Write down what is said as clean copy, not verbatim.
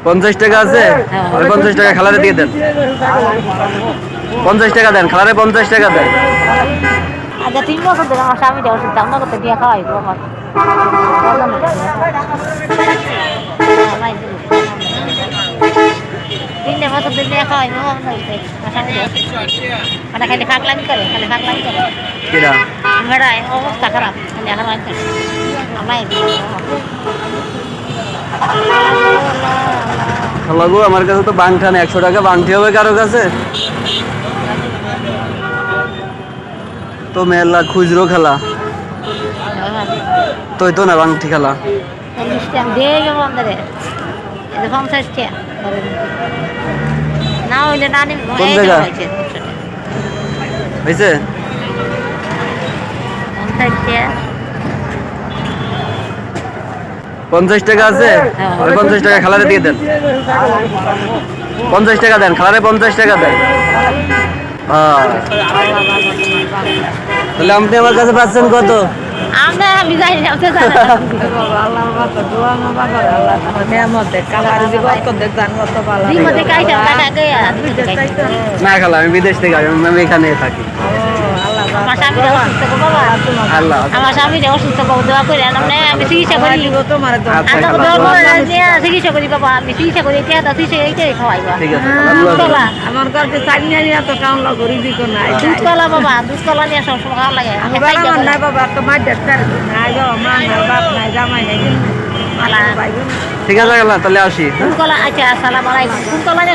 50 টাকা আছে, ওই 50 টাকা খালারে দিয়ে দেন। 50 টাকা দেন, খালারে 50 টাকা দেন। আচ্ছা 3 বছর ধরে আমার স্বামীটা ওষুধ দাম না করতে দিয়ে খাওয়াই গো আমার। তিনটে বছর ধরে দিয়ে খাওয়াই গো আমার স্বামীটা মানে খালি ফাঁকলামি করে, খালি ফাঁকলামি করে। কিরা বেড়ায় অবস্থা খারাপ, খালি ফাঁকলামি করে। আমায় খালা গো, আমার কাছে তো বাংঠা নেই, 100 টাকা বাংঠি হবে কারো কাছে? তো মেলা খুচরো খেলা তোই তো না বাংঠি খেলা। 40 টাকা দিয়ে যাবো আমাদের, 50 টাকা না হইলে না নিব। কোন জায়গা হয়েছে? 50 টাকা আছে, ওই 50 টাকা খালারে দিয়ে দেন। 50 টাকা দেন, খালারে 50 টাকা দেন। তাহলে আপনি আমার কাছে পাচ্ছেন কত? আমরা আমি জানি না, আপনি জানেন। জীবনে কাইছে টাকা গয়া না খালা, আমি বিদেশ থেকে আসি, আমি এখানে থাকি। আমার স্বামীটা অসুস্থ গো বাবা। আল্লাহ আমার স্বামীটা অসুস্থ গো, দোয়া করে আমরা আমি চিকিৎসা করি। আচ্ছা আমরা খালা, দোয়া করে চিকিৎসা করি বাবা, আমি চিকিৎসা করি, এটা তো চিকিৎসা এইটাই খাওয়াইবা। ঠিক আছে দুধকলা, আমার কাছে চাইনিয়া নিয়ে তো কাউন লাগরি দিক নাই দুধকলা বাবা, দুধকলা নিয়ে সবসময় খাওয়া লাগে। আমি বাবা নাই বাবা তো মাই ডাক্তার নাই গো মা নাই বাপ নাই জামাই নাই ঠিক আছে খালা, তাহলে আসি। দুধকলা, আচ্ছা আসসালামু আলাইকুম। দুধকলা